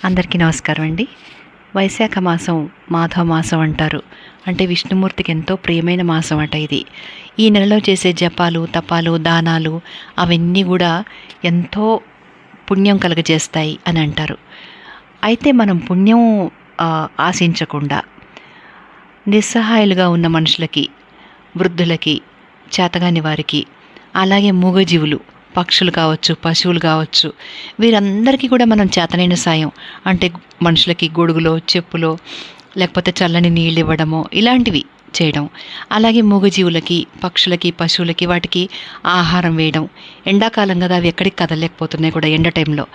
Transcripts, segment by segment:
అందరికీ నమస్కారం అండి. వైశాఖ మాసం మాధవ మాసం అంటారు. అంటే విష్ణుమూర్తికి ఎంతో ప్రియమైన మాసం అట ఇది. ఈ నెలలో చేసే జపాలు, తపాలు, దానాలు అవన్నీ కూడా ఎంతో పుణ్యం కలుగజేస్తాయి అని అంటారు. అయితే మనం పుణ్యం ఆశించకుండా నిస్సహాయులుగా ఉన్న మనుషులకి, వృద్ధులకి, చేతగాని వారికి, అలాగే మూగజీవులు, పక్షులు కావచ్చు, పశువులు కావచ్చు, వీరందరికీ కూడా మనం చేతనైన సాయం అంటే మనుషులకి గొడుగులో, చెప్పులో, లేకపోతే చల్లని నీళ్ళు ఇవ్వడమో ఇలాంటివి చేయడం. అలాగే మూగజీవులకి, పక్షులకి, పశువులకి వాటికి ఆహారం వేయడం. ఎండాకాలం కదా, అవి ఎక్కడికి కదలలేకపోతున్నాయి కూడా ఎండ టైంలో.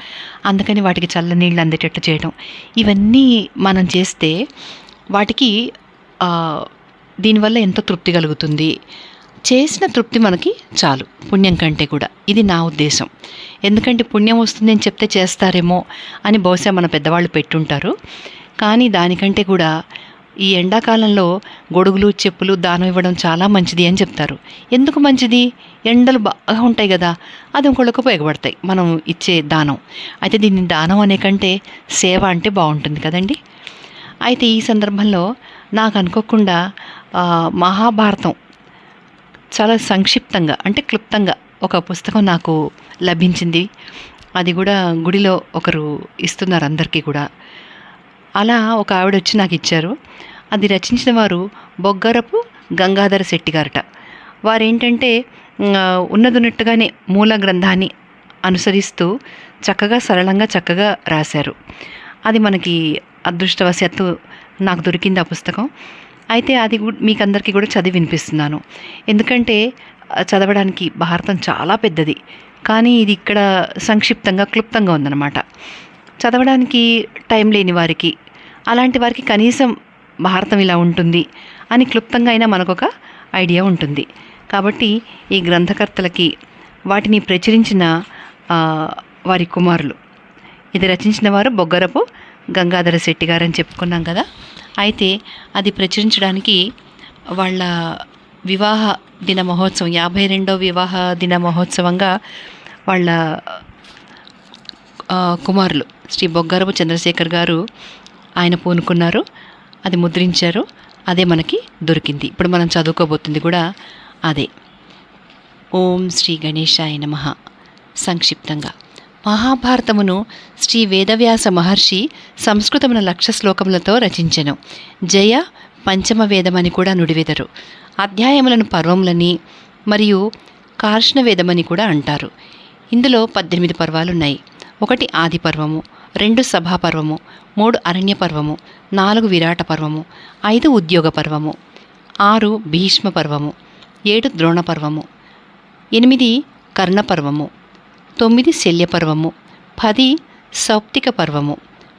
అందుకని వాటికి చల్ల నీళ్ళు అందేటట్టు చేయడం. ఇవన్నీ మనం చేస్తే వాటికి దీనివల్ల ఎంతో తృప్తి కలుగుతుంది. చేసిన తృప్తి మనకి చాలు, పుణ్యం కంటే కూడా. ఇది నా ఉద్దేశం. ఎందుకంటే పుణ్యం వస్తుంది అని చెప్తే చేస్తారేమో అని బహుశా మన పెద్దవాళ్ళు పెట్టుంటారు. కానీ దానికంటే కూడా ఈ ఎండాకాలంలో గొడుగులు, చెప్పులు దానం ఇవ్వడం చాలా మంచిది అని చెప్తారు. ఎందుకు మంచిది? ఎండలు బాగా ఉంటాయి కదా, అది ఇంకొకళ్ళకు ఉపయోగపడతాయి మనం ఇచ్చే దానం. అయితే దీన్ని దానం అనే కంటే సేవ అంటే బాగుంటుంది కదండి. అయితే ఈ సందర్భంలో నాకు అనుకోకుండా మహాభారతం చాలా సంక్షిప్తంగా అంటే క్లుప్తంగా ఒక పుస్తకం నాకు లభించింది. అది కూడా గుడిలో ఒకరు ఇస్తున్నారు అందరికీ కూడా. అలా ఒక ఆవిడ వచ్చి నాకు ఇచ్చారు. అది రచించిన వారు బొగ్గరపు గంగాధర శెట్టి గారట. వారేంటంటే ఉన్నట్టుగానే మూల గ్రంథాన్ని అనుసరిస్తూ చక్కగా సరళంగా చక్కగా రాశారు. అది మనకి అదృష్టవశాత్తు నాకు దొరికింది ఆ పుస్తకం. అయితే అది మీకు అందరికీ కూడా చదివి వినిపిస్తున్నాను. ఎందుకంటే చదవడానికి భారతం చాలా పెద్దది, కానీ ఇది ఇక్కడ సంక్షిప్తంగా క్లుప్తంగా ఉందన్నమాట. చదవడానికి టైం లేని వారికి, అలాంటి వారికి కనీసం భారతం ఇలా ఉంటుంది అని క్లుప్తంగా అయినా మనకొక ఐడియా ఉంటుంది. కాబట్టి ఈ గ్రంథకర్తలకి, వాటిని ప్రచురించిన వారి కుమారులు, ఇది రచించిన వారు బొగ్గరపు గంగాధర శెట్టి గారు అని చెప్పుకున్నాం కదా. అయితే అది ప్రచురించడానికి వాళ్ళ వివాహ దిన మహోత్సవం, 52వ వివాహ దిన మహోత్సవంగా వాళ్ళ కుమారులు శ్రీ బొగ్గరపు చంద్రశేఖర్ గారు ఆయన పూనుకున్నారు. అది ముద్రించారు. అదే మనకి దొరికింది. ఇప్పుడు మనం చదువుకోబోతుంది కూడా అదే. ఓం శ్రీ గణేశాయ నమః. సంక్షిప్తంగా మహాభారతమును శ్రీ వేదవ్యాస మహర్షి సంస్కృతమున 1,00,000 శ్లోకములతో రచించెను. జయ పంచమ వేదమని కూడా నుడివెదరు. అధ్యాయములను పర్వములని మరియు కార్ష్ణ వేదమని కూడా అంటారు. ఇందులో 18 పర్వాలున్నాయి. 1 ఆది పర్వము, 2 సభా పర్వము, 3 అరణ్య పర్వము, 4 విరాట పర్వము, 5 ఉద్యోగ పర్వము, 6 భీష్మ పర్వము, 7 ద్రోణ పర్వము, 8 కర్ణ పర్వము, 9 శల్య పర్వము, 10 సౌప్తిక పర్వము,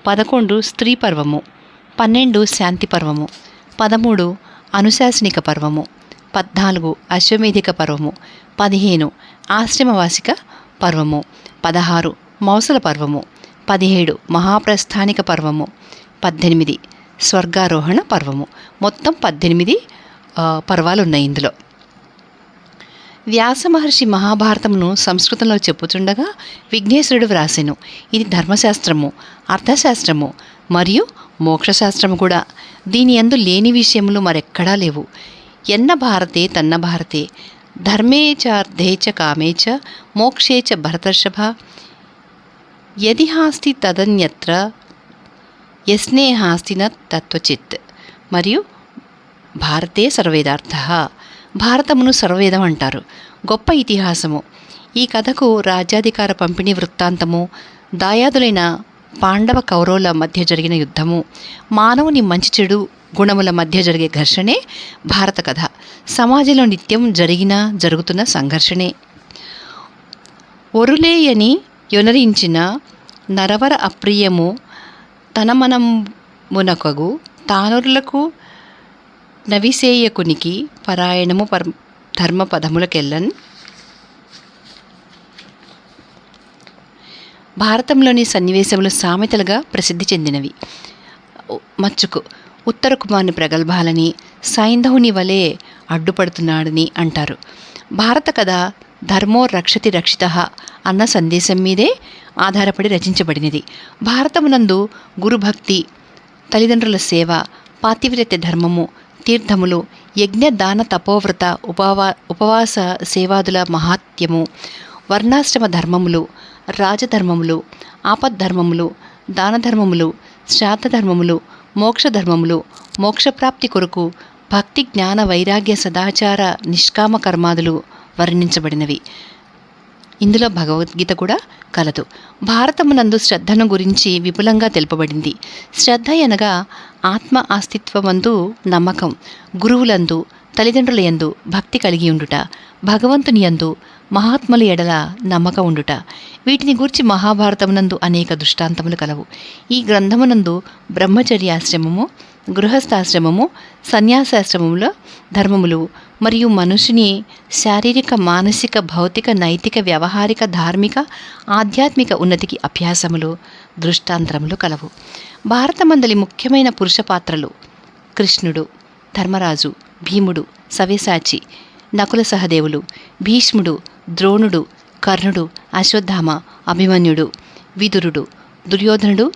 11 స్త్రీ పర్వము, 12 శాంతి పర్వము, 13 అనుశాసనిక పర్వము, 14 అశ్వమేధిక పర్వము, 15 ఆశ్రమవాసిక పర్వము, 16 మౌసల పర్వము, 17 మహాప్రస్థానిక పర్వము, 18 స్వర్గారోహణ పర్వము. మొత్తం 18 పర్వాలు ఉన్నాయి ఇందులో. వ్యాస మహర్షి మహాభారతమును సంస్కృతంలో చెప్పుచుండగా విఘ్నేశ్వరుడు వ్రాసెను. ఇది ధర్మశాస్త్రము, అర్థశాస్త్రము మరియు మోక్షశాస్త్రము కూడా. దీని యందు లేని విషయములు మరెక్కడా లేవు. ఎన్న భారతే తన్న భారతే, ధర్మే చ అర్థే చ కామే చ మోక్షే చ భరతర్షభ, యది హాస్తి తదన్యత్ర యస్నే హాస్తి న తత్వచిత్. మరియు భారతే సర్వవేదార్థ. భారతమును సర్వవేదం అంటారు. గొప్ప ఇతిహాసము. ఈ కథకు రాజ్యాధికార పంపిణీ వృత్తాంతము, దాయాదులైన పాండవ కౌరవుల మధ్య జరిగిన యుద్ధము, మానవుని మంచి చెడు గుణముల మధ్య జరిగే ఘర్షణే భారత కథ. సమాజంలో నిత్యం జరుగుతున్న సంఘర్షణే. ఒరులేయని యొనరించిన నరవర అప్రియము తనమనమునకగు తానురులకు నవిసేయకునికి పరాయణము ధర్మ పదములకెల్లన్. భారతంలోని సన్నివేశములు సామెతలుగా ప్రసిద్ధి చెందినవి. మచ్చుకు ఉత్తర కుమారుని ప్రగల్భాలని సైంధవుని వలె అడ్డుపడుతున్నాడని అంటారు. భారత కథ ధర్మో రక్షతి రక్షితః అన్న సందేశం మీదే ఆధారపడి రచించబడినది. భారతమునందు గురుభక్తి, తల్లిదండ్రుల సేవ, పాతివ్రత్య ధర్మము, తీర్థములు, యజ్ఞ దాన తపోవ్రత ఉపవాస సేవాదుల మహాత్మ్యము, వర్ణాశ్రమ ధర్మములు, రాజధర్మములు, ఆపద్ధర్మములు, దానధర్మములు, శ్రాద్ధధర్మములు, మోక్షధర్మములు, మోక్షప్రాప్తి కొరకు భక్తి జ్ఞాన వైరాగ్య సదాచార నిష్కామ కర్మాదులు వర్ణించబడినవి. ఇందులో భగవద్గీత కూడా కలదు. భారతమునందు శ్రద్ధను గురించి విపులంగా తెలుపబడింది. శ్రద్ధ అనగా ఆత్మ అస్తిత్వమందు నమ్మకం, గురువులందు, తల్లిదండ్రుల యందు భక్తి కలిగి ఉండుట, భగవంతుని యందు, మహాత్ముల ఎడల నమ్మకం ఉండుట. వీటిని గూర్చి మహాభారతమునందు అనేక దృష్టాంతములు కలవు. ఈ గ్రంథమునందు బ్రహ్మచర్యాశ్రమము, గృహస్థాశ్రమము, సన్యాసాశ్రమముల ధర్మములు మరియు మనుషుని శారీరక, మానసిక, భౌతిక, నైతిక, వ్యవహారిక, ధార్మిక, ఆధ్యాత్మిక ఉన్నతికి అభ్యాసములు, దృష్టాంతరములు కలవు. భారతమందలి ముఖ్యమైన పురుష పాత్రలు కృష్ణుడు, ధర్మరాజు, భీముడు, సవ్యసాచి, నకుల సహదేవులు, భీష్ముడు, ద్రోణుడు, కర్ణుడు, అశ్వత్థామ, అభిమన్యుడు, విదురుడు, దుర్యోధనుడు,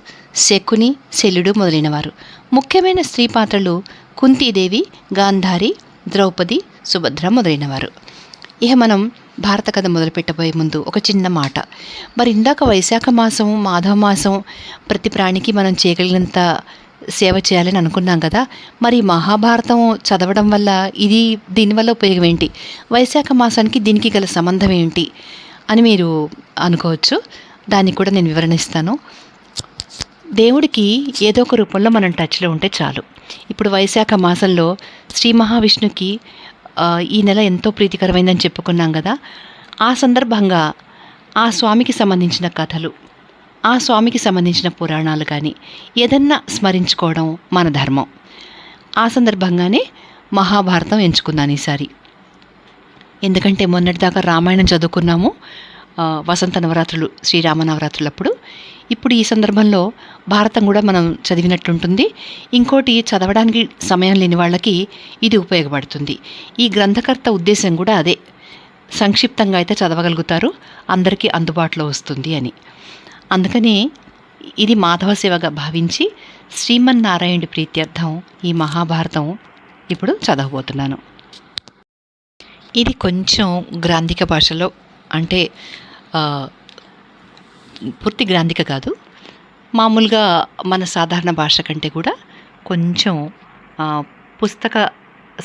శకుని, శల్యుడు మొదలైనవారు. ముఖ్యమైన స్త్రీ పాత్రలు కుంతీదేవి, గాంధారి, ద్రౌపది, సుభద్ర మొదలైనవారు. ఇక మనం భారత కథ మొదలుపెట్టబోయే ముందు ఒక చిన్న మాట. మరి ఇందాక వైశాఖ మాసం, మాధవ మాసం ప్రతి ప్రాణికి మనం చేయగలిగినంత సేవ చేయాలని అనుకున్నాం కదా. మరి మహాభారతం చదవడం వల్ల దీనివల్ల ఉపయోగం ఏంటి, వైశాఖ మాసానికి దీనికి గల సంబంధం ఏంటి అని మీరు అనుకోవచ్చు. దానికి కూడా నేను వివరణిస్తాను. దేవుడికి ఏదో ఒక రూపంలో మనం టచ్లో ఉంటే చాలు. ఇప్పుడు వైశాఖ మాసంలో శ్రీ మహావిష్ణుకి ఈ నెల ఎంతో ప్రీతికరమైందని చెప్పుకున్నాం కదా. ఆ సందర్భంగా ఆ స్వామికి సంబంధించిన కథలు, ఆ స్వామికి సంబంధించిన పురాణాలు కానీ ఏదన్నా స్మరించుకోవడం మన ధర్మం. ఆ సందర్భంగానే మహాభారతం ఎంచుకున్నాను ఈసారి. ఎందుకంటే మొన్నటిదాకా రామాయణం చదువుకున్నాము వసంత నవరాత్రులు, శ్రీరామ నవరాత్రులప్పుడు. ఇప్పుడు ఈ సందర్భంలో భారతం కూడా మనం చదివినట్టుంటుంది. ఇంకోటి, చదవడానికి సమయం లేని వాళ్ళకి ఇది ఉపయోగపడుతుంది. ఈ గ్రంథకర్త ఉద్దేశం కూడా అదే, సంక్షిప్తంగా అయితే చదవగలుగుతారు, అందరికీ అందుబాటులో వస్తుంది అని. అందుకని ఇది మాధవ సేవగా భావించి శ్రీమన్నారాయణుడి ప్రీత్యర్థం ఈ మహాభారతం ఇప్పుడు చదవబోతున్నాను. ఇది కొంచెం గ్రాంధిక భాషలో, అంటే పూర్తి గ్రాంధిక కాదు, మామూలుగా మన సాధారణ భాష కంటే కూడా కొంచెం పుస్తక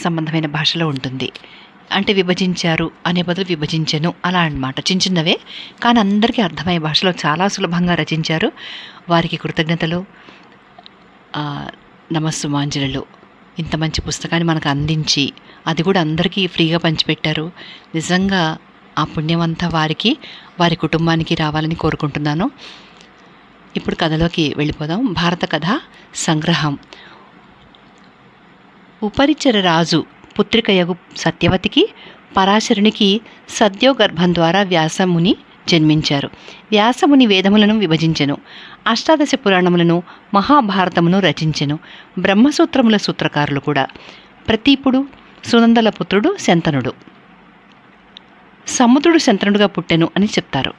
సంబంధమైన భాషలో ఉంటుంది. అంటే విభజించారు అనే బదులు విభజించను అలా అన్నమాట. చిన్న చిన్నవే కానీ అందరికీ అర్థమయ్యే భాషలో చాలా సులభంగా రచించారు. వారికి కృతజ్ఞతలు, నమస్సుమాంజలు. ఇంత మంచి పుస్తకాన్ని మనకు అందించి అది కూడా అందరికీ ఫ్రీగా పంచిపెట్టారు. నిజంగా ఆ పుణ్యమంతా వారికి, వారి కుటుంబానికి రావాలని కోరుకుంటున్నాను. ఇప్పుడు కథలోకి వెళ్ళిపోదాం. భారత కథ సంగ్రహం. ఉపరిచర రాజు పుత్రికయగు సత్యవతికి పరాశరునికి సద్యోగర్భం ద్వారా వ్యాసముని జన్మించారు. వ్యాసముని వేదములను విభజించెను, అష్టాదశ పురాణములను, మహాభారతమును రచించెను. బ్రహ్మసూత్రముల సూత్రకారులు కూడా. ప్రతీపుడు సునందల పుత్రుడు శంతనుడు. సముద్రుడు శంతనుడుగా పుట్టెను అని చెప్తారు.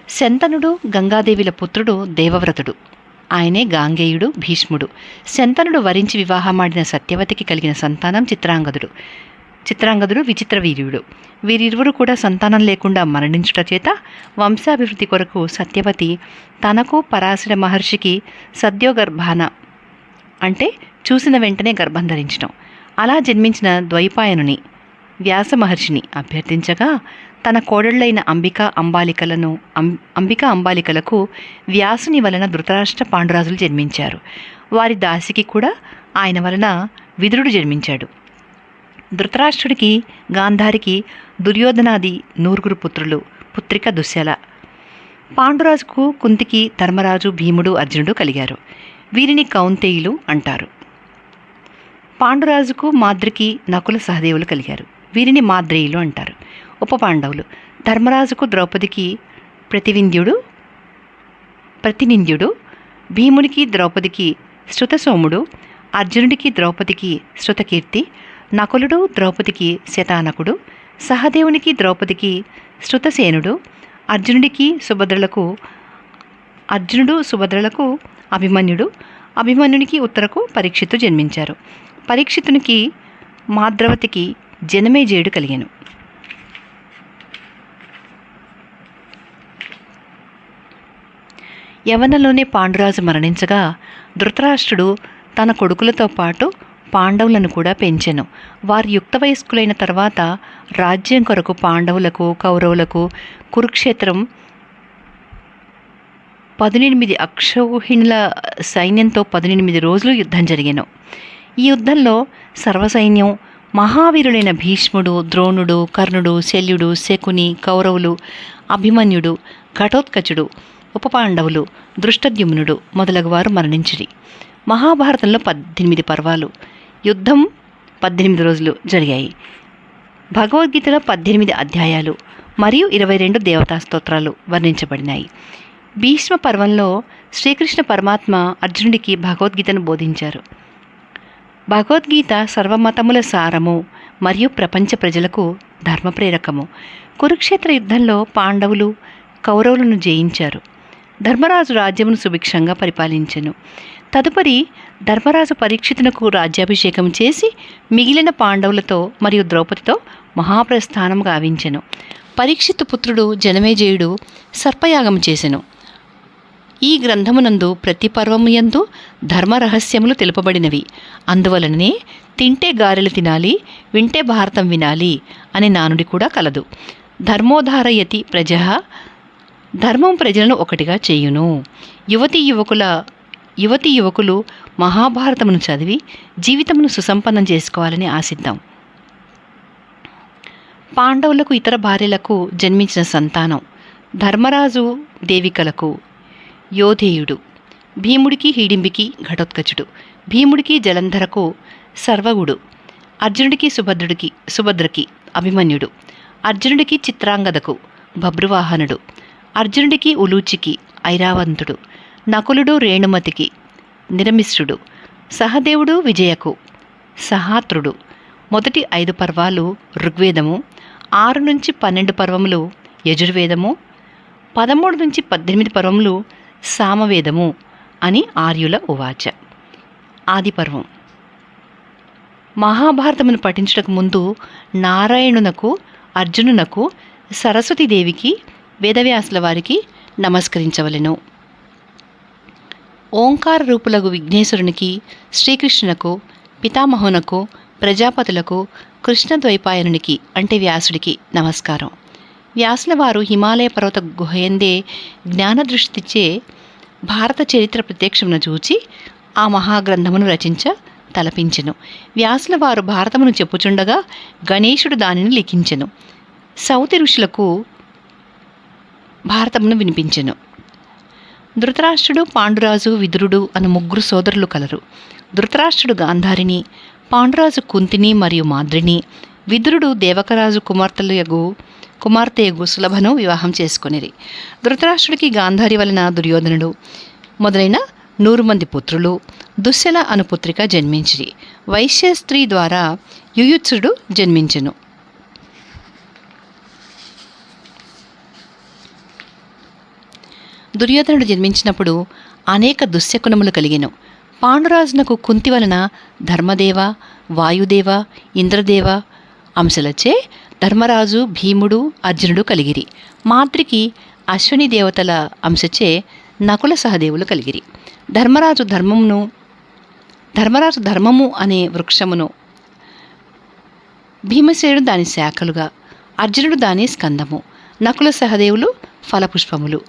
శంతనుడు గంగాదేవిల పుత్రుడు దేవవ్రతుడు. ఆయనే గాంగేయుడు, భీష్ముడు. శంతనుడు వరించి వివాహమాడిన సత్యవతికి కలిగిన సంతానం చిత్రాంగదుడు విచిత్రవీర్యుడు. వీరిరువురు కూడా సంతానం లేకుండా మరణించుట చేత వంశాభివృద్ధి కొరకు సత్యవతి తనకు పరాశర మహర్షికి సద్యోగర్భాన, అంటే చూసిన వెంటనే గర్భం ధరించడం, అలా జన్మించిన ద్వైపాయనుని వ్యాస మహర్షిని అభ్యర్థించగా తన కోడళ్లైన అంబికా అంబాలికలకు వ్యాసుని వలన ధృతరాష్ట్ర పాండురాజులు జన్మించారు. వారి దాసికి కూడా ఆయన వలన విదురుడు జన్మించాడు. ధృతరాష్ట్రుడికి, గాంధారికి దుర్యోధనాది 9 పుత్రులు, పుత్రిక దుశ్శల. పాండురాజుకు కుంతికి ధర్మరాజు, భీముడు, అర్జునుడు కలిగారు. వీరిని కౌంతేయులు అంటారు. పాండురాజుకు మాద్రికి, నకుల సహదేవులు కలిగారు. వీరిని మాద్రేయులు అంటారు. ఉప పాండవులు ధర్మరాజుకు ద్రౌపదికి ప్రతినింద్యుడు, భీమునికి ద్రౌపదికి శృతసోముడు, అర్జునుడికి ద్రౌపదికి శృతకీర్తి, నకులుడు ద్రౌపదికి శతానకుడు, సహదేవునికి ద్రౌపదికి శృతసేనుడు అర్జునుడు సుభద్రలకు అభిమన్యుడు, అభిమన్యునికి ఉత్తరకు పరీక్షిత్తు జన్మించారు. పరీక్షిత్తునికి మాద్రవతికి జనమేజయుడు కలిగెను. యవనంలోనే పాండురాజు మరణించగా ధృతరాష్ట్రుడు తన కొడుకులతో పాటు పాండవులను కూడా పెంచెను. వారు యుక్త వయస్కులైన తర్వాత రాజ్యం కొరకు పాండవులకు కౌరవులకు కురుక్షేత్రం 18 అక్షౌహిణుల సైన్యంతో 18 రోజులు యుద్ధం జరిగెను. ఈ యుద్ధంలో సర్వసైన్యం మహావీరులైన భీష్ముడు, ద్రోణుడు, కర్ణుడు, శల్యుడు, శకుని, కౌరవులు, అభిమన్యుడు, ఘటోత్కచుడు, ఉపపాండవులు, దృష్టద్యుమ్నుడు మొదలగువారు మరణించిరి. మహాభారతంలో 18 పర్వాలు, యుద్ధం 18 రోజులు జరిగాయి. భగవద్గీతలో 18 అధ్యాయాలు మరియు 22 దేవతా స్తోత్రాలు వర్ణించబడినాయి. భీష్మ పర్వంలో శ్రీకృష్ణ పరమాత్మ అర్జునుడికి భగవద్గీతను బోధించారు. భగవద్గీత సర్వమతముల సారము మరియు ప్రపంచ ప్రజలకు ధర్మప్రేరకము. కురుక్షేత్ర యుద్ధంలో పాండవులు కౌరవులను జయించారు. ధర్మరాజు రాజ్యమును సుభిక్షంగా పరిపాలించెను. తదుపరి ధర్మరాజు పరీక్షితునకు రాజ్యాభిషేకం చేసి మిగిలిన పాండవులతో మరియు ద్రౌపదితో మహాప్రస్థానం గావించెను. పరీక్షిత్తు పుత్రుడు జనమేజయుడు సర్పయాగం చేసెను. ఈ గ్రంథమునందు ప్రతి పర్వముయందు ధర్మరహస్యములు తెలుపబడినవి. అందువలననే తింటే గారెలు తినాలి, వింటే భారతం వినాలి అనే నానుడి కూడా కలదు. ధర్మోధారయతి ప్రజః, ధర్మం ప్రజలను ఒకటిగా చేయును. యువతీ యువకులు మహాభారతమును చదివి జీవితమును సుసంపన్నం చేసుకోవాలని ఆశిద్దాం. పాండవులకు ఇతర భార్యలకు జన్మించిన సంతానం ధర్మరాజు దేవికలకు యోధేయుడు, భీముడికి హిడింబికి ఘటోత్కచుడు, భీముడికి జలంధరకు సర్వగుడు, అర్జునుడికి సుభద్రకి అభిమన్యుడు, అర్జునుడికి చిత్రాంగదకు బభ్రువాహనుడు, అర్జునుడికి ఉలూచికి ఐరావంతుడు, నకులుడు రేణుమతికి నిరమిశ్రుడు, సహదేవుడు విజయకు సహాత్రుడు. మొదటి 5 పర్వాలు ఋగ్వేదము, 6 నుంచి 12 పర్వములు యజుర్వేదము, 13 నుంచి 18 పర్వములు సామవేదము అని ఆర్యుల ఉవాచ. ఆది పర్వం. మహాభారతమును పఠించుటకు ముందు నారాయణునకు, అర్జునునకు, సరస్వతీదేవికి, వేదవ్యాసుల వారికి నమస్కరించవలెను. ఓంకార రూపులగు విఘ్నేశ్వరునికి, శ్రీకృష్ణునకు, పితామహునకు, ప్రజాపతులకు, కృష్ణద్వైపాయనునికి అంటే వ్యాసుడికి నమస్కారం. వ్యాసుల వారు హిమాలయ పర్వత గుహయందే జ్ఞానదృష్టిచే భారత చరిత్ర ప్రత్యక్షమును చూచి ఆ మహాగ్రంథమును రచించ తలపించెను. వ్యాసుల వారు భారతమును చెప్పుచుండగా గణేశుడు దానిని లిఖించెను. సౌతి ఋషులకు భారతమును వినిపించెను. ధృతరాష్ట్రుడు, పాండురాజు, విదురుడు అను 3 సోదరులు కలరు. ధృతరాష్ట్రుడు గాంధారిని, పాండురాజు కుంతిని మరియు మాద్రిని, విదురుడు దేవకరాజు కుమార్తెయగు సులభను వివాహం చేసుకొనిరి. ధృతరాష్ట్రుడికి గాంధారి వలన దుర్యోధనుడు మొదలైన 100 మంది పుత్రులు, దుశ్శల అను పుత్రిక జన్మించిరి. వైశ్య స్త్రీ ద్వారా యుయుత్సుడు జన్మించెను. దుర్యోధనుడు జన్మించినప్పుడు అనేక దుశ్శకునములు కలిగెను. పాండురాజునకు కుంతి వలన ధర్మదేవ, వాయుదేవ, ఇంద్రదేవ అంశలచే ధర్మరాజు, భీముడు, అర్జునుడు కలిగిరి. మాద్రికి అశ్విని దేవతల అంశచే నకుల సహదేవులు కలిగిరి. ధర్మరాజు ధర్మము అనే వృక్షమును, భీమసేనుడు దాని శాఖలుగా, అర్జునుడు దాని స్కందము, నకుల సహదేవులు ఫలపుష్పములు,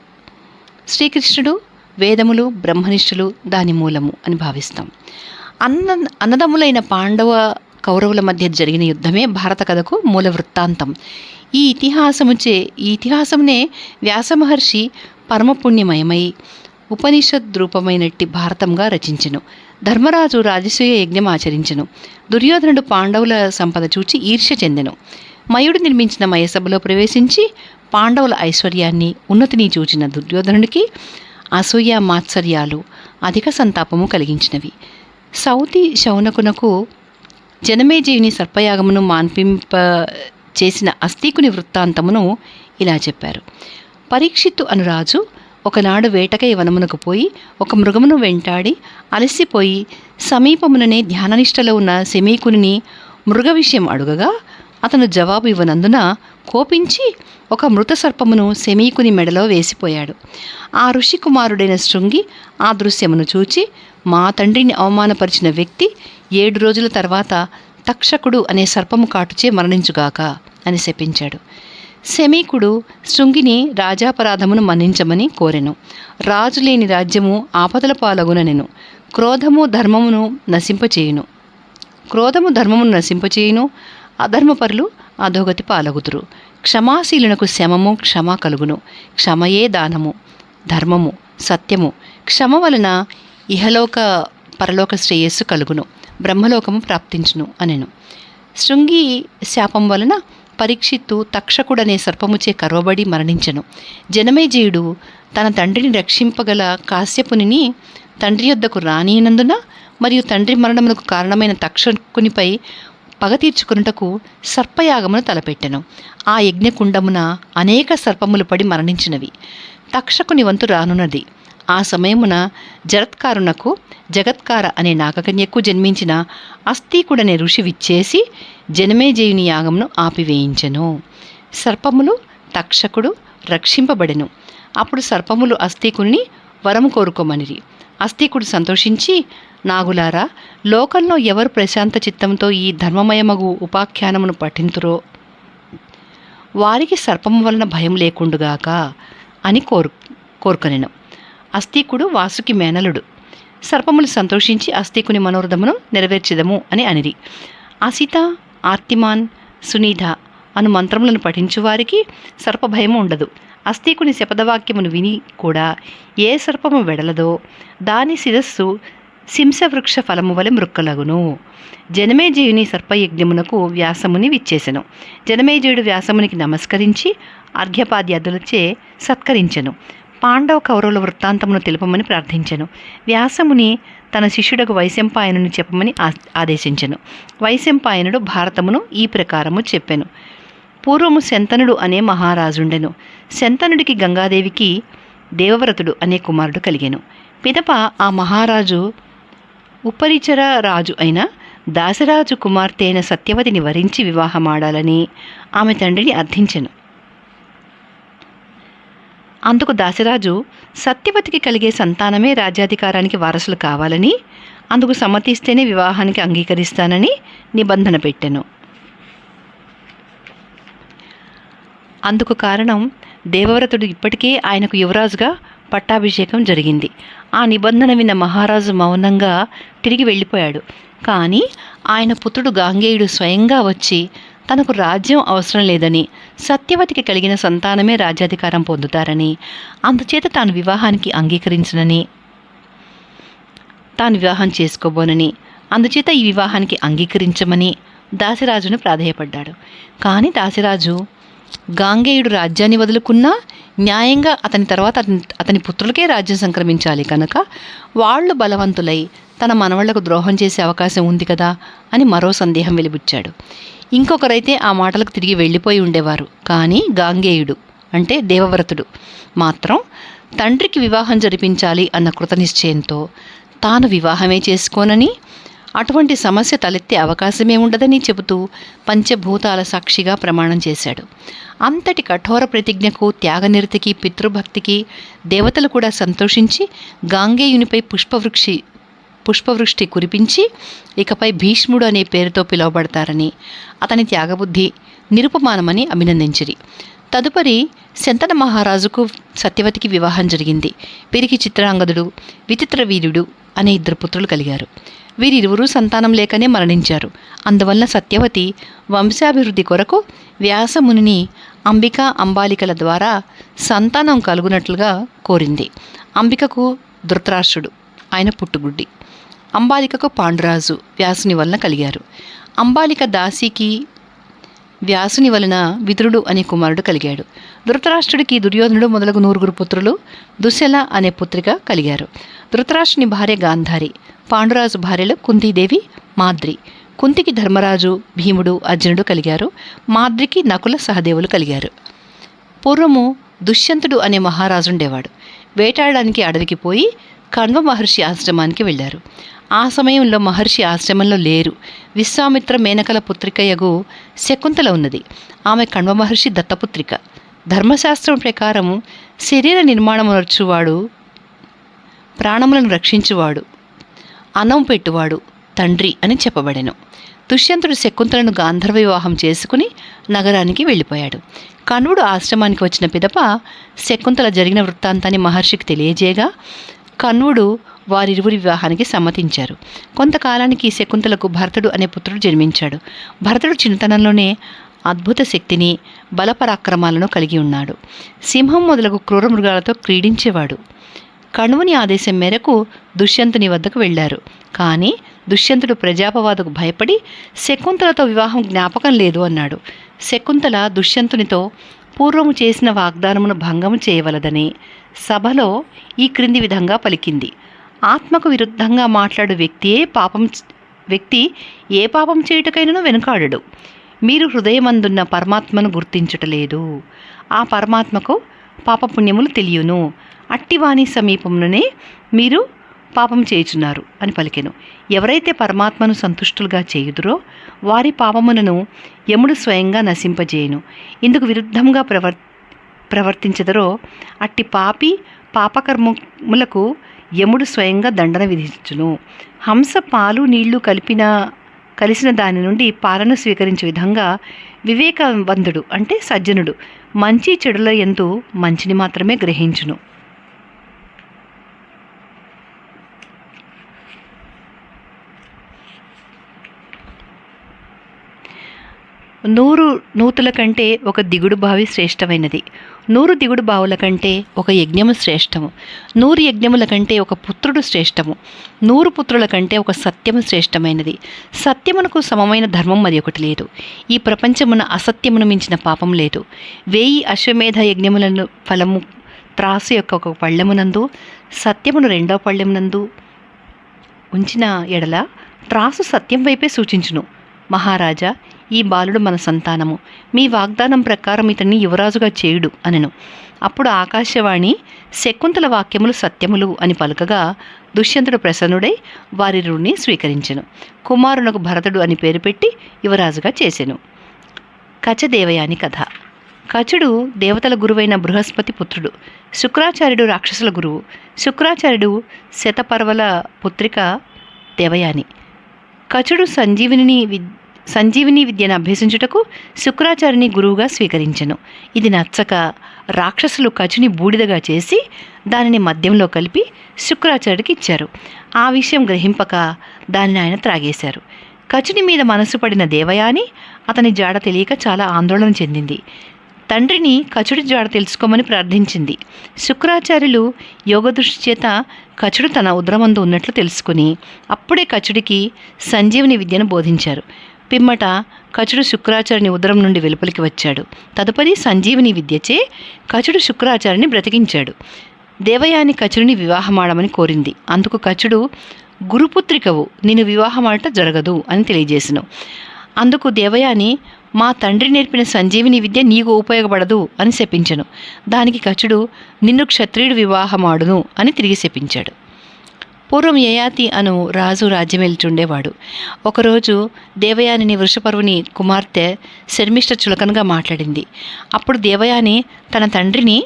శ్రీకృష్ణుడు వేదములు, బ్రహ్మనిష్ఠులు దాని మూలము అని భావిస్తాం. అన్నదమ్ములైన పాండవ కౌరవుల మధ్య జరిగిన యుద్ధమే భారత కథకు మూల వృత్తాంతం. ఈ ఇతిహాసమునే వ్యాసమహర్షి పరమపుణ్యమయమై ఉపనిషద్రూపమైనట్టి భారతంగా రచించెను. ధర్మరాజు రాజసూయ యజ్ఞం ఆచరించెను. దుర్యోధనుడు పాండవుల సంపద చూచి ఈర్ష్య చెందెను. మయుడు నిర్మించిన మయసభలో ప్రవేశించి పాండవుల ఐశ్వర్యాన్ని, ఉన్నతిని చూచిన దుర్యోధనుడికి అసూయ మాత్సర్యాలు అధిక సంతాపము కలిగించినవి. సౌతి శౌనకునకు జనమేజయుని సర్పయాగమును మాన్పింప చేసిన అస్థీకుని వృత్తాంతమును ఇలా చెప్పారు. పరీక్షిత్తు అను రాజు ఒకనాడు వేటకై వనమునకు పోయి ఒక మృగమును వెంటాడి అలసిపోయి సమీపముననే ధ్యాననిష్టలో ఉన్న శమీకుని మృగ విషయం అడుగగా అతను జవాబు ఇవ్వనందున కోపించి ఒక మృత సర్పమును శమీకుని మెడలో వేసిపోయాడు. ఆ ఋషి కుమారుడైన శృంగి ఆ దృశ్యమును చూచి, మా తండ్రిని అవమానపరిచిన వ్యక్తి 7 రోజుల తర్వాత తక్షకుడు అనే సర్పము కాటుచే మరణించుగాక అని శపించాడు. శమీకుడు శృంగిని రాజాపరాధమును మన్నించమని కోరెను. రాజు లేని రాజ్యము ఆపదల పాలగుననెను. క్రోధము ధర్మమును నశింపచేయును, అధర్మపరులు అధోగతి పాలగుదురు. క్షమాశీలునకు శమము క్షమ కలుగును. క్షమయే దానము, ధర్మము, సత్యము. క్షమ వలన ఇహలోక పరలోక శ్రేయస్సు కలుగును, బ్రహ్మలోకము ప్రాప్తించును అనెను. శృంగి శాపం వలన పరీక్షిత్తు తక్షకుడనే సర్పముచే కరవబడి మరణించెను. జనమేజయుడు తన తండ్రిని రక్షింపగల కాశ్యపుని తండ్రి యొద్దకు రానియనందున మరియు తండ్రి మరణమునకు కారణమైన తక్షకునిపై పగ తీర్చుకున్నటకు సర్పయాగమును తలపెట్టెను. ఆ యజ్ఞకుండమున అనేక సర్పములు పడి మరణించినవి. తక్షకుని వంతు రానున్నది. ఆ సమయమున జగత్కార అనే నాగకన్యకు జన్మించిన అస్థీకుడనే ఋషి విచ్చేసి జనమేజయుని యాగమును ఆపివేయించెను. సర్పములు తక్షకుడు రక్షింపబడెను. అప్పుడు సర్పములు అస్థీకుని వరము కోరుకోమనిరి. అస్థీకుడు సంతోషించి, నాగులారా, లోకంలో ఎవరు ప్రశాంత చిత్తంతో ఈ ధర్మమయమగు ఉపాఖ్యానమును పఠింతురో వారికి సర్పము వలన భయం లేకుండుగాక అని కోరుకొనెను. అస్థీకుడు వాసుకి మేనలుడు. సర్పములు సంతోషించి అస్థీకుని మనోరథమును నెరవేర్చెదము అని అనిరి. అసిత, ఆర్తిమాన్, సునీధ అను మంత్రములను పఠించువారికి సర్పభయము ఉండదు. అస్థీకుని శపథవాక్యమును విని కూడా ఏ సర్పము వెడలదో దాని శిరస్సు సింసవృక్ష ఫలము వలె మృక్కలగును. జనమేజయుని సర్పయజ్ఞమునకు వ్యాసముని విచ్చేసెను. జనమేజయుడు వ్యాసమునికి నమస్కరించి అర్ఘ్యపాద్యాదులచే సత్కరించెను. పాండవ కౌరవుల వృత్తాంతమును తెలుపమని ప్రార్థించెను. వ్యాసముని తన శిష్యుడకు వైశంపాయనుని చెప్పమని ఆదేశించెను. వైశంపాయనుడు భారతమును ఈ ప్రకారము చెప్పెను. పూర్వము శంతనుడు అనే మహారాజుండెను. శంతనుడికి గంగాదేవికి దేవవ్రతుడు అనే కుమారుడు కలిగెను. పిదప ఆ మహారాజు ఉపరిచర రాజు అయిన దాసరాజు కుమార్తె అయిన సత్యవతిని వరించి వివాహమాడాలని ఆమె తండ్రిని అర్థించెను. అందుకు దాసరాజు సత్యవతికి కలిగే సంతానమే రాజ్యాధికారానికి వారసులు కావాలని, అందుకు సమ్మతిస్తేనే వివాహానికి అంగీకరిస్తానని నిబంధన పెట్టెను. అందుకు కారణం దేవవ్రతుడు ఇప్పటికే ఆయనకు యువరాజుగా పట్టాభిషేకం జరిగింది. ఆ నిబంధన విన్న మహారాజు మౌనంగా తిరిగి వెళ్ళిపోయాడు. కానీ ఆయన పుత్రుడు గాంగేయుడు స్వయంగా వచ్చి తనకు రాజ్యం అవసరం లేదని, సత్యవతికి కలిగిన సంతానమే రాజ్యాధికారం పొందుతారని, అందుచేత తాను వివాహానికి అంగీకరించనని, తాను వివాహం చేసుకోబోనని, అందుచేత ఈ వివాహానికి అంగీకరించమని దాసిరాజును ప్రాధేయపడ్డాడు. కానీ దాసిరాజు గాంగేయుడు రాజ్యాన్ని వదులుకున్నా న్యాయంగా అతని తర్వాత అతని పుత్రులకే రాజ్యం సంక్రమించాలి కనుక వాళ్ళు బలవంతులై తన మనవళ్లకు ద్రోహం చేసే అవకాశం ఉంది కదా అని మరో సందేహం వెలిబుచ్చాడు. ఇంకొకరైతే ఆ మాటలకు తిరిగి వెళ్ళిపోయి ఉండేవారు. కానీ గాంగేయుడు అంటే దేవవ్రతుడు మాత్రం తండ్రికి వివాహం జరిపించాలి అన్న కృతనిశ్చయంతో తాను వివాహమే చేసుకోనని, అటువంటి సమస్య తలెత్తే అవకాశమే ఉండదని చెబుతూ పంచభూతాల సాక్షిగా ప్రమాణం చేశాడు. అంతటి కఠోర ప్రతిజ్ఞకు, త్యాగనిరతికి, పితృభక్తికి దేవతలు కూడా సంతోషించి గాంగేయునిపై పుష్పవృష్టి కురిపించి ఇకపై భీష్ముడు అనే పేరుతో పిలువబడతారని, అతని త్యాగబుద్ధి నిరుపమానమని అభినందించిరి. తదుపరి శంతన మహారాజుకు సత్యవతికి వివాహం జరిగింది. వీరికి చిత్రాంగదుడు, విచిత్రవీర్యుడు అనే 2 పుత్రులు కలిగారు. వీరిరువురూ సంతానం లేకనే మరణించారు. అందువల్ల సత్యవతి వంశాభివృద్ధి కొరకు వ్యాసమునిని అంబాలికల ద్వారా సంతానం కలుగునట్లుగా కోరింది. అంబికకు ధృతరాష్ట్రుడు, ఆయన పుట్టుగుడ్డి. అంబాలికకు పాండురాజు వ్యాసుని వలన కలిగారు. అంబాలిక దాసికి వ్యాసుని వలన విదురుడు అనే కుమారుడు కలిగాడు. ధృతరాష్ట్రుడికి దుర్యోధనుడు మొదలగు 9 పుత్రులు, దుశ్శల అనే పుత్రిక కలిగారు. ధృతరాష్ట్రుని భార్య గాంధారి. పాండురాజు భార్యలు కుంతీదేవి, మాద్రి. కుంతికి ధర్మరాజు, భీముడు, అర్జునుడు కలిగారు. మాద్రికి నకుల, సహదేవులు కలిగారు. పూర్వము దుష్యంతుడు అనే మహారాజుండేవాడు. వేటాడడానికి అడవికి పోయి కణ్వ మహర్షి ఆశ్రమానికి వెళ్ళారు. ఆ సమయంలో మహర్షి ఆశ్రమంలో లేరు. విశ్వామిత్ర మేనకల పుత్రికయగు శకుంతల ఉన్నది. ఆమె కణ్వ మహర్షి దత్తపుత్రిక. ధర్మశాస్త్రం ప్రకారం శరీర నిర్మాణము నర్చువాడు, ప్రాణములను రక్షించువాడు, అన్నం పెట్టువాడు తండ్రి అని చెప్పబడెను. దుష్యంతుడు శకుంతలను గాంధర్వ వివాహం చేసుకుని నగరానికి వెళ్ళిపోయాడు. కణ్వుడు ఆశ్రమానికి వచ్చిన పిదప శకుంతల జరిగిన వృత్తాంతాన్ని మహర్షికి తెలియజేయగా కణ్వుడు వారిరువురి వివాహానికి సమ్మతించారు. కొంతకాలానికి శకుంతలకు భరతుడు అనే పుత్రుడు జన్మించాడు. భరతుడు చిన్నతనంలోనే అద్భుత శక్తిని, బలపరాక్రమాలను కలిగి ఉన్నాడు. సింహం మొదలగు క్రూర మృగాలతో క్రీడించేవాడు. కణ్వుని ఆదేశం మేరకు దుష్యంతుని వద్దకు వెళ్ళారు. కానీ దుష్యంతుడు ప్రజాపవాదకు భయపడి శకుంతలతో వివాహం జ్ఞాపకం లేదు అన్నాడు. శకుంతల దుష్యంతునితో పూర్వము చేసిన వాగ్దానమును భంగము చేయవలదని సభలో ఈ క్రింది విధంగా పలికింది: ఆత్మకు విరుద్ధంగా మాట్లాడు వ్యక్తి ఏ పాపం చేయుటకైనను వెనుకాడడు. మీరు హృదయమందున్న పరమాత్మను గుర్తించుటలేదు. ఆ పరమాత్మకు పాపపుణ్యములు తెలియను. అట్టివాని సమీపంలోనే మీరు పాపం చేయుచున్నారు అని పలికెను. ఎవరైతే పరమాత్మను సంతుష్టులుగా చేయుదురో వారి పాపములను యముడు స్వయంగా నశింపజేయును. ఇందుకు విరుద్ధంగా ప్రవర్తించదరో అట్టి పాపకర్మములకు యముడు స్వయంగా దండన విధించును. హంస పాలు నీళ్లు కలిసిన దాని నుండి పాలను స్వీకరించే విధంగా వివేకవంతుడు అంటే సజ్జనుడు మంచి చెడుల యందు మంచిని మాత్రమే గ్రహించును. నూరు నూతుల కంటే ఒక దిగుడు బావి శ్రేష్టమైనది. 100 దిగుడు బావుల కంటే ఒక యజ్ఞము శ్రేష్టము. 100 యజ్ఞముల కంటే ఒక పుత్రుడు శ్రేష్టము. 100 పుత్రుల కంటే ఒక సత్యము శ్రేష్టమైనది. సత్యమునకు సమమైన ధర్మం మరి ఒకటి లేదు. ఈ ప్రపంచమున అసత్యమును మించిన పాపం లేదు. 1000 అశ్వమేధ యజ్ఞములను ఫలము త్రాసు యొక్క ఒక పళ్ళెమునందు, సత్యమును 2వ పళ్ళెమునందు ఉంచిన ఎడల త్రాసు సత్యం వైపే సూచించును. మహారాజా, ఈ బాలుడు మన సంతానము. మీ వాగ్దానం ప్రకారం ఇతన్ని యువరాజుగా చేయుడు అనెను. అప్పుడు ఆకాశవాణి శకుంతల వాక్యములు సత్యములు అని పలుకగా దుష్యంతుడు ప్రసన్నుడై వారిరుని స్వీకరించెను. కుమారునకు భరతుడు అని పేరు పెట్టి యువరాజుగా చేసెను. కచదేవయాని కథ. కచుడు దేవతల గురువైన బృహస్పతి పుత్రుడు. శుక్రాచార్యుడు రాక్షసుల గురువు. శుక్రాచార్యుడు శతపర్వల పుత్రిక దేవయాని. కచుడు సంజీవిని విద్యను అభ్యసించుటకు శుక్రాచార్యుని గురువుగా స్వీకరించెను. ఇది నచ్చక రాక్షసులు కచుని బూడిదగా చేసి దానిని మద్యంలో కలిపి శుక్రాచార్యుడికి ఇచ్చారు. ఆ విషయం గ్రహింపక దానిని ఆయన త్రాగేశారు. కచుని మీద మనసు పడిన దేవయాని అతని జాడ తెలియక చాలా ఆందోళన చెందింది. తండ్రిని కచుడి జాడ తెలుసుకోమని ప్రార్థించింది. శుక్రాచార్యులు యోగదృష్టి చేత కచుడు తన ఉదరమందు ఉన్నట్లు తెలుసుకుని అప్పుడే కచుడికి సంజీవిని విద్యను బోధించారు. పిమ్మట కచుడు శుక్రాచార్యుని ఉదరం నుండి వెలుపలికి వచ్చాడు. తదుపరి సంజీవిని విద్యచే కచుడు శుక్రాచార్యుని బ్రతికించాడు. దేవయాని కచుడిని వివాహమాడమని కోరింది. అందుకు కచుడు, గురుపుత్రికవు, నేను వివాహమాడట జరగదు అని తెలియజేసెను. అందుకు దేవయాని, మా తండ్రి నేర్పిన సంజీవిని విద్య నీకు ఉపయోగపడదు అని శపించెను. దానికి కచుడు, నిన్ను క్షత్రియుడు వివాహమాడును అని తిరిగి శపించాడు. పూర్వం యయాతి అను రాజు రాజ్యమేల్చుండేవాడు. ఒకరోజు దేవయానిని వృషపర్వుని కుమార్తె శర్మిష్ఠ చులకనగా మాట్లాడింది. అప్పుడు దేవయాని తన తండ్రిని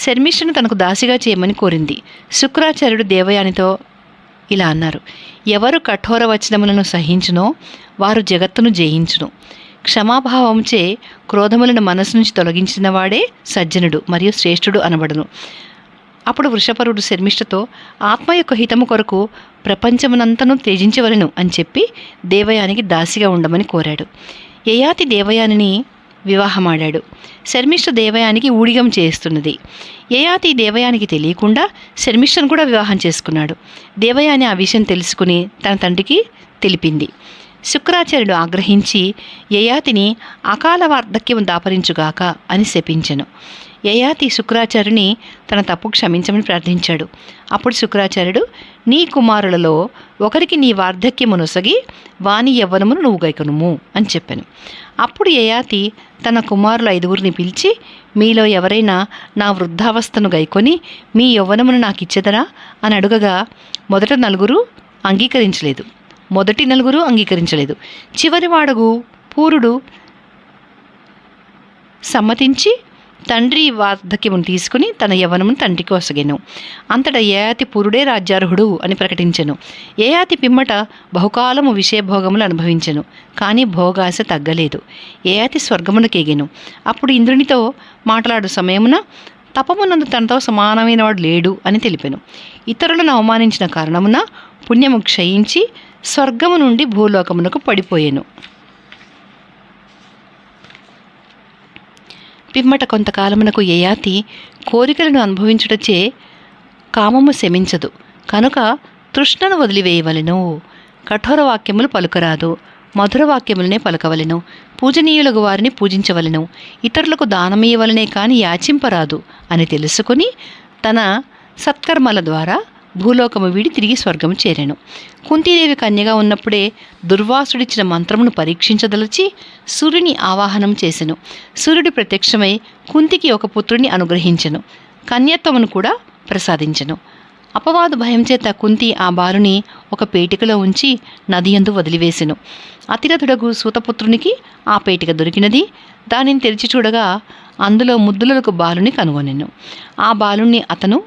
శర్మిష్ఠను తనకు దాసిగా చేయమని కోరింది. శుక్రాచార్యుడు దేవయానితో ఇలా అన్నారు: ఎవరు కఠోర వచనములను సహించునో వారు జగత్తును జయించును. క్షమాభావంచే క్రోధములను మనసు నుంచి తొలగించిన వాడే సజ్జనుడు మరియు శ్రేష్ఠుడు అనబడును. అప్పుడు వృషపరుడు శర్మిష్ఠతో, ఆత్మ యొక్క హితము కొరకు ప్రపంచమునంతను త్యజించవలెను అని చెప్పి దేవయానికి దాసిగా ఉండమని కోరాడు. యయాతి దేవయానిని వివాహమాడాడు. శర్మిష్ఠ దేవయానికి ఊడిగం చేస్తున్నది. యయాతి దేవయానికి తెలియకుండా శర్మిష్ఠను కూడా వివాహం చేసుకున్నాడు. దేవయాని ఆ విషయం తెలుసుకుని తన తండ్రికి తెలిపింది. శుక్రాచార్యుడు ఆగ్రహించి యయాతిని అకాల వార్ధక్యం దాపరించుగాక అని శపించెను. యయాతి శుక్రాచార్యుని తన తప్పు క్షమించమని ప్రార్థించాడు. అప్పుడు శుక్రాచార్యుడు, నీ కుమారులలో ఒకరికి నీ వార్ధక్యమునొసగి వాని యవ్వనమును నువ్వు గైకొనుము అని చెప్పాను. అప్పుడు యయాతి తన కుమారుల 5గురిని పిలిచి, మీలో ఎవరైనా నా వృద్ధావస్థను గైకొని మీ యవ్వనమును నాకు ఇచ్చెదరా అని అడుగగా మొదటి నలుగురు అంగీకరించలేదు. చివరివాడగు పూరుడు సమ్మతించి తండ్రి వార్ధక్యమును తీసుకుని తన యవ్వనమును తండ్రికి ఒసగెను. అంతటా యయాతి పురుడే రాజ్యార్హుడు అని ప్రకటించెను. యయాతి పిమ్మట బహుకాలము విషయభోగములు అనుభవించెను, కానీ భోగాశ తగ్గలేదు. యయాతి స్వర్గమునకెగెను. అప్పుడు ఇంద్రునితో మాట్లాడు సమయమున తపమునందు తనతో సమానమైన వాడు లేడు అని తెలిపెను. ఇతరులను అవమానించిన కారణమున పుణ్యము క్షయించి స్వర్గము నుండి భూలోకమునకు పడిపోయెను. పిమ్మట కొంతకాలమునకు యయాతి కోరికలను అనుభవించుటచే కామము శమించదు కనుక తృష్ణను వదిలివేయవలెను. కఠోర వాక్యములు పలుకరాదు, మధుర వాక్యములనే పలకవలెను. పూజనీయులకు వారిని పూజించవలెను. ఇతరులకు దానమీయవలనే కాని యాచింపరాదు అని తెలుసుకుని తన సత్కర్మల ద్వారా భూలోకము వీడి తిరిగి స్వర్గము చేరెను. కుంతీదేవి కన్యగా ఉన్నప్పుడే దుర్వాసుడిచ్చిన మంత్రమును పరీక్షించదలచి సూర్యుని ఆవాహనం చేసెను. సూర్యుడు ప్రత్యక్షమై కుంతికి ఒక పుత్రుని అనుగ్రహించెను, కన్యత్వమును కూడా ప్రసాదించెను. అపవాదు భయం చేత కుంతి ఆ బాలుని ఒక పేటికలో ఉంచి నదియందు వదిలివేసెను. అతిరథుడగు సూతపుత్రునికి ఆ పేటిక దొరికినది. దానిని తెరిచి చూడగా అందులో ముద్దులకు బాలుని కనుగొనెను. ఆ బాలుని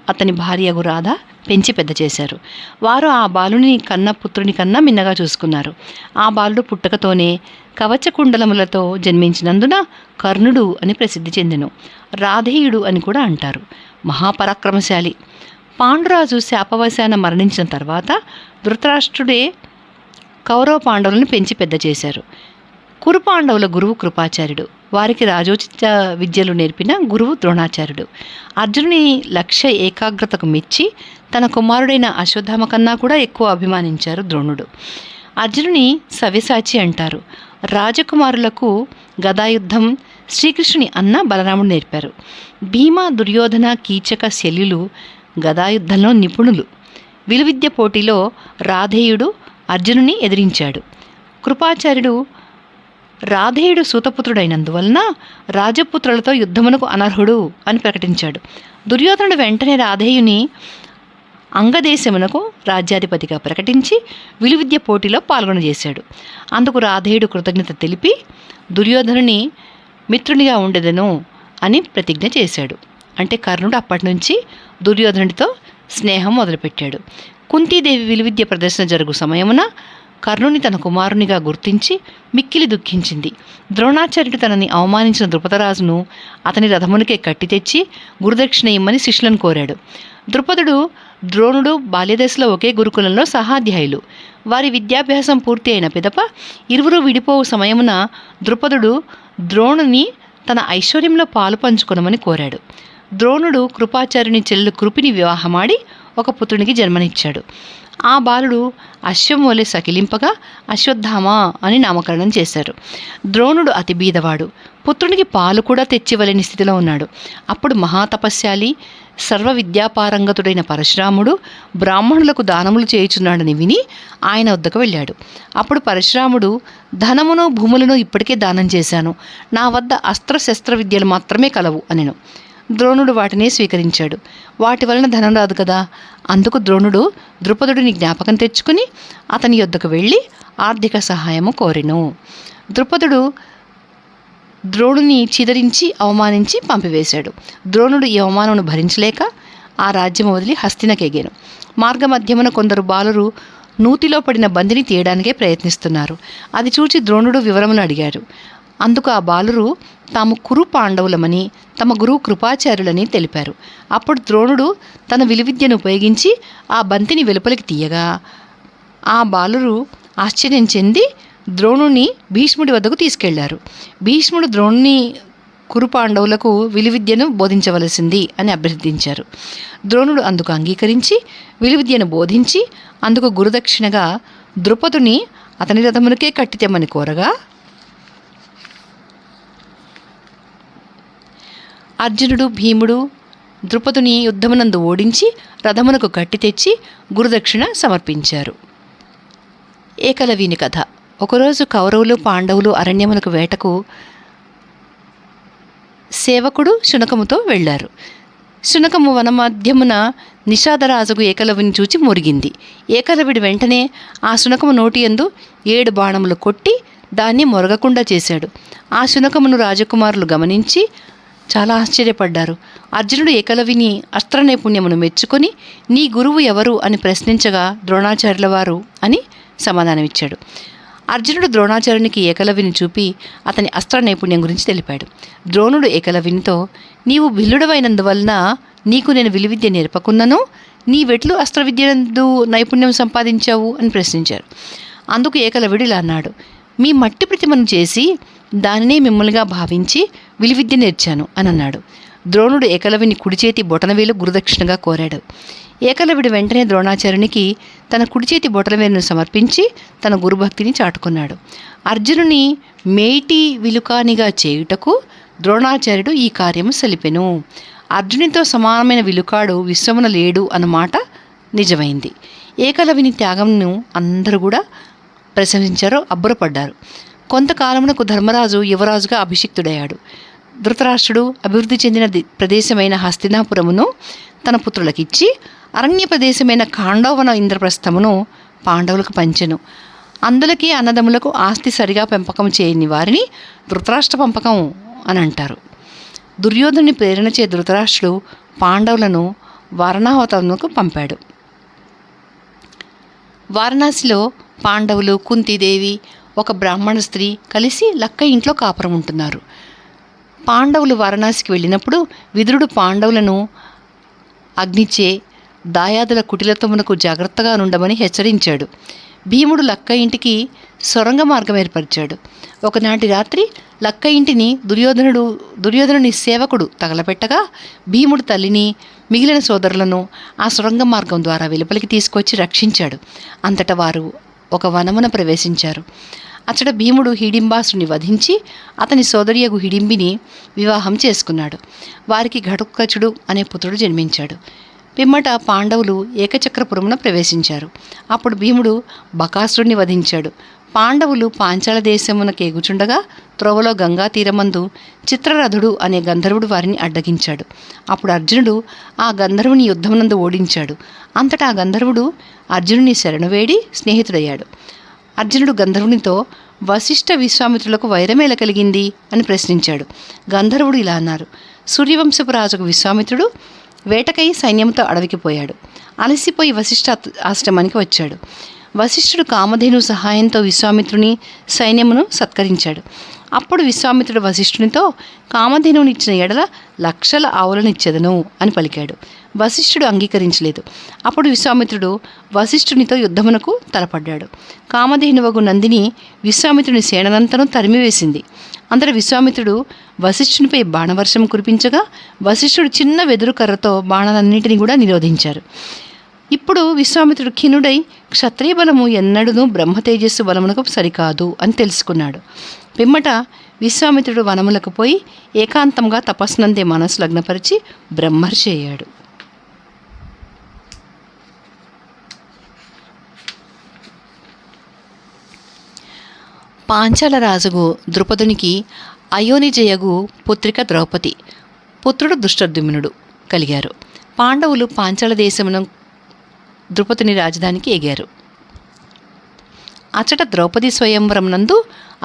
అతని భార్యగు రాధ పెంచి పెద్ద చేశారు. వారు ఆ బాలుని కన్న పుత్రుని కన్నా మిన్నగా చూసుకున్నారు. ఆ బాలుడు పుట్టకతోనే కవచకుండలములతో జన్మించినందున కర్ణుడు అని ప్రసిద్ధి చెందెను. రాధేయుడు అని కూడా అంటారు. మహాపరాక్రమశాలి. పాండురాజు శాపవశాన మరణించిన తర్వాత ధృతరాష్ట్రుడే కౌరవ పాండవులను పెంచి పెద్ద చేశారు. కురు పాండవుల గురువు కృపాచార్యుడు. వారికి రాజోచిత విద్యలు నేర్పిన గురువు ద్రోణాచార్యుడు. అర్జునుని లక్ష్య ఏకాగ్రతకు మెచ్చి తన కుమారుడైన అశ్వత్థామ కన్నా కూడా ఎక్కువ అభిమానించారు ద్రోణుడు. అర్జునుని సవ్యసాచి అంటారు. రాజకుమారులకు గదాయుద్ధం శ్రీకృష్ణుని అన్న బలరాముడు నేర్పారు. భీమ, దుర్యోధన, కీచక, శల్యులు గదాయుద్ధంలో నిపుణులు. విలువిద్య పోటీలో రాధేయుడు అర్జునుని ఎదిరించాడు. కృపాచార్యుడు రాధేయుడు సూతపుత్రుడైనందువలన రాజపుత్రులతో యుద్ధమునకు అనర్హుడు అని ప్రకటించాడు. దుర్యోధనుడు వెంటనే రాధేయుని అంగదేశమునకు రాజ్యాధిపతిగా ప్రకటించి విలువిద్య పోటీలో పాల్గొనజేశాడు. అందుకు రాధేయుడు కృతజ్ఞత తెలిపి దుర్యోధనుని మిత్రునిగా ఉండెదను అని ప్రతిజ్ఞ చేశాడు. అంటే కర్ణుడు అప్పటి నుంచి దుర్యోధనుడితో స్నేహం మొదలుపెట్టాడు. కుంతీదేవి విలువిద్య ప్రదర్శన జరుగు సమయమున కర్ణుని తన కుమారునిగా గుర్తించి మిక్కిలి దుఃఖించింది. ద్రోణాచార్యుడు తనని అవమానించిన ద్రుపదరాజును అతని రథమునికే కట్టి తెచ్చి గురుదక్షిణ ఇమ్మని శిష్యులను కోరాడు. ద్రుపదుడు, ద్రోణుడు బాల్యదశలో ఒకే గురుకులంలో సహాధ్యాయులు. వారి విద్యాభ్యాసం పూర్తి అయిన పిదప ఇరువురు విడిపోవు సమయమున ద్రుపదుడు ద్రోణుని తన ఐశ్వర్యంలో పాలు పంచుకొనమని కోరాడు. ద్రోణుడు కృపాచార్యుని చెల్లెలు కృపిని వివాహమాడి ఒక పుత్రునికి జన్మనిచ్చాడు. ఆ బాలుడు అశ్వం వలె సకిలింపగా అశ్వత్థామ అని నామకరణం చేశారు. ద్రోణుడు అతి బీదవాడు. పుత్రునికి పాలు కూడా తెచ్చివలేని స్థితిలో ఉన్నాడు. అప్పుడు మహాతపస్యాలి, సర్వ విద్యాపారంగతుడైన పరశురాముడు బ్రాహ్మణులకు దానములు చేయుచున్నాడని విని ఆయన వద్దకు వెళ్ళాడు. అప్పుడు పరశురాముడు, ధనమును భూములను ఇప్పటికే దానం చేశాను, నా వద్ద అస్త్రశస్త్ర విద్యలు మాత్రమే కలవు అనెను. ద్రోణుడు వాటినే స్వీకరించాడు. వాటి వలన ధనం రాదు కదా. అందుకు ద్రోణుడు ద్రుపదుడిని జ్ఞాపకం తెచ్చుకుని అతని యొద్దకు వెళ్ళి ఆర్థిక సహాయము కోరెను. ద్రుపదుడు ద్రోణుని చిదరించి అవమానించి పంపివేశాడు. ద్రోణుడు ఈ అవమానమును భరించలేక ఆ రాజ్యము వదిలి హస్తినకెగాను. మార్గమధ్యమున కొందరు బాలురు నూతిలో పడిన బందిని తీయడానికే ప్రయత్నిస్తున్నారు. అది చూచి ద్రోణుడు వివరములు అడిగాడు. అందుకు ఆ బాలురు తాము కురు పాండవులమని తమ గురువు కృపాచార్యులని తెలిపారు. అప్పుడు ద్రోణుడు తన విలువిద్యను ఉపయోగించి ఆ బంతిని వెలుపలికి తీయగా ఆ బాలురు ఆశ్చర్యం చెంది ద్రోణుని భీష్ముడి వద్దకు తీసుకెళ్లారు. భీష్ముడు ద్రోణుని కురు పాండవులకు విలువిద్యను బోధించవలసింది అని అభ్యర్థించారు. ద్రోణుడు అందుకు అంగీకరించి విలువిద్యను బోధించి అందుకు గురుదక్షిణగా ద్రుపదుని అతని రథమునకే కట్టితెమ్మని కోరగా అర్జునుడు భీముడు ద్రుపదుని యుద్ధమునందు ఓడించి రథమునకు గట్టి తెచ్చి గురుదక్షిణ సమర్పించారు. ఏకలవ్యుని కథ. ఒకరోజు కౌరవులు పాండవులు అరణ్యమునకు వేటకు సేవకుడు శునకముతో వెళ్లారు. శునకము వనమధ్యమున నిషాదరాజుకు ఏకలవ్యుని చూచి మురిగింది. ఏకలవ్యుడు వెంటనే ఆ శునకము నోటియందు 7 బాణములు కొట్టి దాన్ని మొరగకుండా చేశాడు. ఆ శునకమును రాజకుమారులు గమనించి చాలా ఆశ్చర్యపడ్డారు. అర్జునుడు ఏకలవ్యుని అస్త్ర నైపుణ్యమును మెచ్చుకొని, నీ గురువు ఎవరు అని ప్రశ్నించగా ద్రోణాచార్యుల వారు అని సమాధానమిచ్చాడు. అర్జునుడు ద్రోణాచార్యునికి ఏకలవ్యుని చూపి అతని అస్త్ర నైపుణ్యం గురించి తెలిపాడు. ద్రోణుడు ఏకలవ్యునితో, నీవు భిల్లుడవైనందువలన నీకు నేను విలువిద్య నేర్పకున్నను నీవెట్లు అస్త్ర విద్యనందు నైపుణ్యం సంపాదించావు అని ప్రశ్నించారు. అందుకు ఏకలవ్యుడు ఇలా అన్నాడు, మీ మట్టి ప్రతిమను చేసి దానినే మిమ్మల్నిగా భావించి విలువిద్య నేర్చాను అని అన్నాడు. ద్రోణుడు ఏకలవ్యుని కుడి చేతి బొటనవేలు గురుదక్షిణగా కోరాడు. ఏకలవ్యుడు వెంటనే ద్రోణాచార్యునికి తన కుడి చేతి బొటనవేలును సమర్పించి తన గురుభక్తిని చాటుకున్నాడు. అర్జునుని మేటి విలుకానిగా చేయుటకు ద్రోణాచార్యుడు ఈ కార్యము సలిపెను. అర్జునితో సమానమైన విలుకాడు విశ్వమున లేడు అన్నమాట నిజమైంది. ఏకలవ్యుని త్యాగంను అందరూ కూడా ప్రశంసించారు, అబ్బురపడ్డారు. కొంతకాలమునకు ధర్మరాజు యువరాజుగా అభిషిక్తుడయ్యాడు. ధృతరాష్ట్రుడు అభివృద్ధి చెందిన ప్రదేశమైన హస్తినాపురమును తన పుత్రులకిచ్చి అరణ్య ప్రదేశమైన ఖాండవన ఇంద్రప్రస్థమును పాండవులకు పంచెను. అందులకి అన్నదమ్ములకు ఆస్తి సరిగా పెంపకం చేయని వారిని ధృతరాష్ట్ర పంపకం అని అంటారు. దుర్యోధనుని ప్రేరణచే ధృతరాష్ట్రుడు పాండవులను వారణావతమునకు పంపాడు. వారణాసిలో పాండవులు, కుంతీదేవి, ఒక బ్రాహ్మణ స్త్రీ కలిసి లక్క ఇంట్లో కాపురం ఉంటున్నారు. పాండవులు వారణాసికి వెళ్ళినప్పుడు విదురుడు పాండవులను అగ్నిచే దాయాదుల కుటిలతమునకు జాగ్రత్తగా నుండమని హెచ్చరించాడు. భీముడు లక్క ఇంటికి సొరంగ మార్గం ఏర్పరిచాడు. ఒకనాటి రాత్రి లక్క ఇంటిని దుర్యోధనుని సేవకుడు తగలపెట్టగా భీముడు తల్లిని, మిగిలిన సోదరులను ఆ సొరంగ మార్గం ద్వారా వెలుపలికి తీసుకొచ్చి రక్షించాడు. అంతటా వారు ఒక వనమున ప్రవేశించారు. అచ్చట భీముడు హిడింబాసుని వధించి అతని సోదరియగు హిడింబిని వివాహం చేసుకున్నాడు. వారికి ఘటోత్కచుడు అనే పుత్రుడు జన్మించాడు. పిమ్మట పాండవులు ఏకచక్రపురమున ప్రవేశించారు. అప్పుడు భీముడు బకాసురుణ్ణి వధించాడు. పాండవులు పాంచాల దేశమునకు ఎగుచుండగా త్రోవలో గంగా తీరమందు చిత్రరథుడు అనే గంధర్వుడు వారిని అడ్డగించాడు. అప్పుడు అర్జునుడు ఆ గంధర్వుని యుద్ధమునందు ఓడించాడు. అంతటా ఆ గంధర్వుడు అర్జునుని శరణు వేడి స్నేహితుడయ్యాడు. అర్జునుడు గంధర్వునితో, వశిష్ఠ విశ్వామిత్రులకు వైరమేల కలిగింది అని ప్రశ్నించాడు. గంధర్వుడు ఇలా అన్నారు, సూర్యవంశపు రాజుకు విశ్వామిత్రుడు వేటకై సైన్యంతో అడవికి పోయాడు. అలసిపోయి వశిష్ఠ ఆశ్రమానికి వచ్చాడు. వశిష్ఠుడు కామధేను సహాయంతో విశ్వామిత్రుని సైన్యమును సత్కరించాడు. అప్పుడు విశ్వామిత్రుడు వశిష్ఠునితో, కామధేనునిచ్చిన ఎడల లక్షల ఆవులనిచ్చెదను అని పలికాడు. వశిష్ఠుడు అంగీకరించలేదు. అప్పుడు విశ్వామిత్రుడు వశిష్ఠునితో యుద్ధమునకు తలపడ్డాడు. కామధేనువగు నందిని విశ్వామిత్రుని సేననంతను తరిమివేసింది. అందరూ విశ్వామిత్రుడు వశిష్ఠునిపై బాణవర్షం కురిపించగా వశిష్ఠుడు చిన్న వెదురు కర్రతో బాణాలన్నింటినీ కూడా నిరోధించారు. ఇప్పుడు విశ్వామిత్రుడు ఖిన్నుడై క్షత్రియ బలము ఎన్నడూనూ బ్రహ్మ తేజస్సు బలమునకు సరికాదు అని తెలుసుకున్నాడు. పిమ్మట విశ్వామిత్రుడు వనములకు పోయి ఏకాంతంగా తపస్సునందే మనసు లగ్నపరిచి బ్రహ్మర్షి అయ్యాడు. పాంచాల రాజుగు ద్రుపదునికి అయోనిజయగు పుత్రిక ద్రౌపది, పుత్రుడు దుష్టద్యుమ్నుడు కలిగారు. పాండవులు పాంచాల దేశమును ద్రుపదుని రాజధానికి ఎగారు. అచ్చట ద్రౌపది స్వయంవరం నందు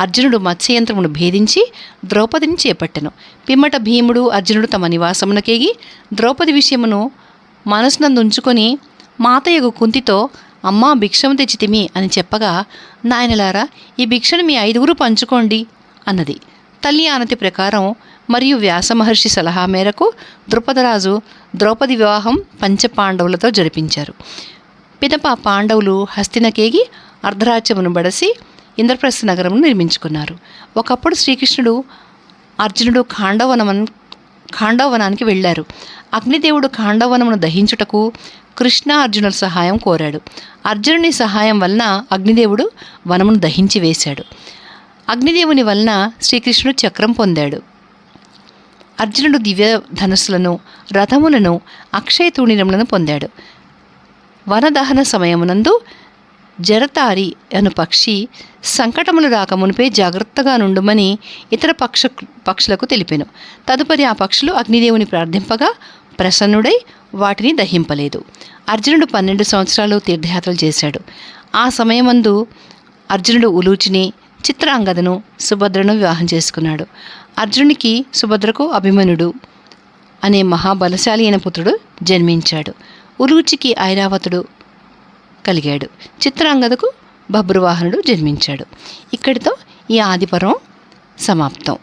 అర్జునుడు మత్స్యయంత్రమును భేదించి ద్రౌపదిని చేపట్టెను. పిమ్మట భీముడు అర్జునుడు తమ నివాసమునకేగి ద్రౌపది విషయమును మనసునందుంచుకొని మాతయ్యగు కుంతితో, అమ్మా భిక్షము తెచ్చితిమి అని చెప్పగా, నాయనలారా ఈ భిక్షను మీ 5గురు పంచుకోండి అన్నది. తల్లి ఆనతి ప్రకారం మరియు వ్యాస మహర్షి సలహా మేరకు ద్రుపదరాజు ద్రౌపది వివాహం పంచపాండవులతో జరిపించారు. పిదప పాండవులు హస్తినకేగి అర్ధరాజ్యమును బడసి ఇంద్రప్రస్థ నగరమును నిర్మించుకున్నారు. ఒకప్పుడు శ్రీకృష్ణుడు అర్జునుడు ఖాండవనానికి వెళ్ళారు. అగ్నిదేవుడు ఖాండవనమును దహించుటకు కృష్ణ అర్జునుల సహాయం కోరాడు. అర్జునుని సహాయం వలన అగ్నిదేవుడు వనమును దహించి వేశాడు. అగ్నిదేవుని వలన శ్రీకృష్ణుడు చక్రం పొందాడు. అర్జునుడు దివ్య ధనుస్సులను, రథములను, అక్షయ తూణీరములను పొందాడు. వనదహన సమయమునందు జరతారి అను పక్షి సంకటములు రాకమునిపే జాగ్రత్తగా నుండుమని ఇతర పక్షులకు తెలిపెను. తదుపరి ఆ పక్షులు అగ్నిదేవుని ప్రార్థింపగా ప్రసన్నుడై వాటిని దహింపలేదు. అర్జునుడు 12 సంవత్సరాలు తీర్థయాత్రలు చేశాడు. ఆ సమయమందు అర్జునుడు ఉలూచిని, చిత్రాంగదను, సుభద్రను వివాహం చేసుకున్నాడు. అర్జునునికి సుభద్రకు అభిమన్యుడు అనే మహాబలశాలి అయిన పుత్రుడు జన్మించాడు. ఉలూచికి ఐరావతుడు కలిగాడు. చిత్రాంగదకు బభ్రువాహనుడు జన్మించాడు. ఇక్కడితో ఈ ఆదిపర్వం సమాప్తం.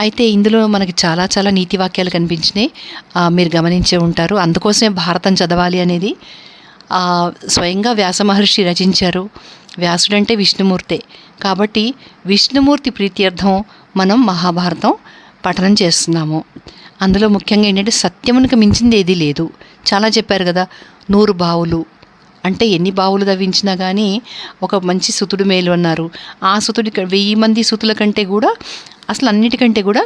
అయితే ఇందులో మనకి చాలా చాలా నీతి వాక్యాలు కనిపించినాయి, మీరు గమనించే ఉంటారు. అందుకోసమే భారతం చదవాలి అనేది స్వయంగా వ్యాస మహర్షి రచించారు. వ్యాసుడంటే విష్ణుమూర్తే కాబట్టి విష్ణుమూర్తి ప్రీత్యర్థం మనం మహాభారతం పఠనం చేస్తున్నాము. అందులో ముఖ్యంగా ఏంటంటే సత్యమునకు మించింది ఏదీ లేదు. చాలా చెప్పారు కదా, 100 బావులు అంటే ఎన్ని బావులు తవ్వించినా కానీ ఒక మంచి సుతుడు మేలు అన్నారు. ఆ సుతుడి 1000 మంది సుతుల కంటే కూడా, అసలు అన్నిటికంటే కూడా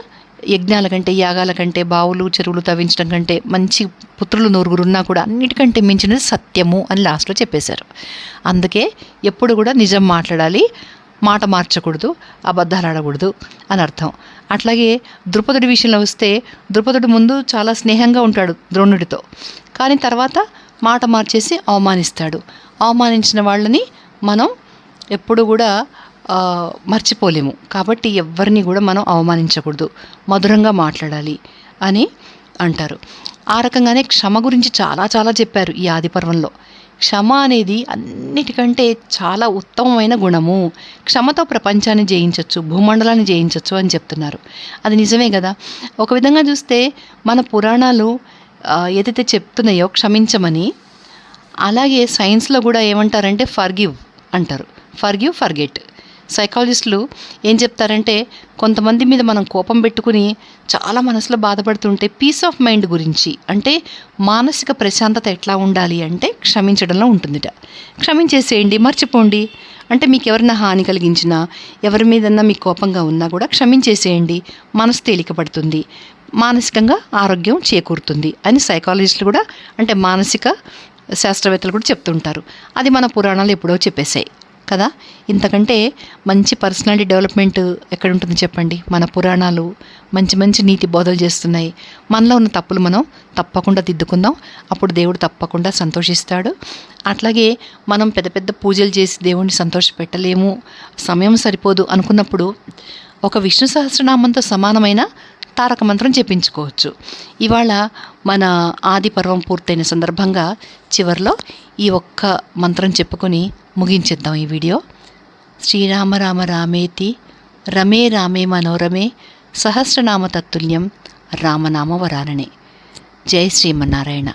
యజ్ఞాల కంటే, యాగాల కంటే, బావులు చెరువులు తవ్వించడం కంటే మంచి పుత్రులు 9 ఉన్నా కూడా అన్నిటికంటే మించినది సత్యము అని లాస్ట్లో చెప్పేశారు. అందుకే ఎప్పుడు కూడా నిజం మాట్లాడాలి, మాట మార్చకూడదు, అబద్ధాలు ఆడకూడదు అని అర్థం. అట్లాగే ద్రుపదుడి విషయంలో వస్తే, ద్రుపదుడు ముందు చాలా స్నేహంగా ఉంటాడు ద్రోణుడితో, కానీ తర్వాత మాట మార్చేసి అవమానిస్తాడు. అవమానించిన వాళ్ళని మనం ఎప్పుడు కూడా మర్చిపోలేము. కాబట్టి ఎవరిని కూడా మనం అవమానించకూడదు, మధురంగా మాట్లాడాలి అని అంటారు. ఆ రకంగానే క్షమ గురించి చాలా చాలా చెప్పారు ఈ ఆదిపర్వంలో. క్షమ అనేది అన్నిటికంటే చాలా ఉత్తమమైన గుణము. క్షమతో ప్రపంచాన్ని జయించవచ్చు, భూమండలాన్ని జయించవచ్చు అని చెప్తున్నారు. అది నిజమే కదా. ఒక విధంగా చూస్తే మన పురాణాలు ఏదైతే చెప్తున్నాయో క్షమించమని, అలాగే సైన్స్లో కూడా ఏమంటారంటే ఫర్గివ్ అంటారు. Forgive, forget. సైకాలజిస్టులు ఏం చెప్తారంటే, కొంతమంది మీద మనం కోపం పెట్టుకుని చాలా మనసులో బాధపడుతుంటే పీస్ ఆఫ్ మైండ్ గురించి, అంటే మానసిక ప్రశాంతత ఎట్లా ఉండాలి అంటే క్షమించడంలో ఉంటుందిట. క్షమించేసేయండి, మర్చిపోండి. అంటే మీకు ఎవరైనా హాని కలిగించినా, ఎవరి మీదన్నా మీకు కోపంగా ఉన్నా కూడా క్షమించేసేయండి, మనసు తేలికపడుతుంది, మానసికంగా ఆరోగ్యం చేకూరుతుంది అని సైకాలజిస్టులు కూడా, అంటే మానసిక శాస్త్రవేత్తలు కూడా చెప్తుంటారు. అది మన పురాణాలు ఎప్పుడో చెప్పేశాయి కదా. ఇంతకంటే మంచి పర్సనాలిటీ డెవలప్మెంట్ ఎక్కడ ఉంటుంది చెప్పండి. మన పురాణాలు మంచి మంచి నీతి బోధలు చేస్తున్నాయి. మనలో ఉన్న తప్పులు మనం తప్పకుండా దిద్దుకుందాం, అప్పుడు దేవుడు తప్పకుండా సంతోషిస్తాడు. అట్లాగే మనం పెద్ద పెద్ద పూజలు చేసి దేవుడిని సంతోషపెట్టలేము, సమయం సరిపోదు అనుకున్నప్పుడు ఒక విష్ణు సహస్రనామంతో సమానమైన తారక మంత్రం చెప్పించుకోవచ్చు. ఇవాళ మన ఆది పర్వం పూర్తయిన సందర్భంగా చివరిలో ఈ ఒక్క మంత్రం చెప్పుకొని ముగించేద్దాం ఈ వీడియో. శ్రీరామ రామ రామేతి రమే రామే మనోరమే సహస్రనామ తత్తుల్యం రామనామ వరాననే. జై శ్రీమన్నారాయణ.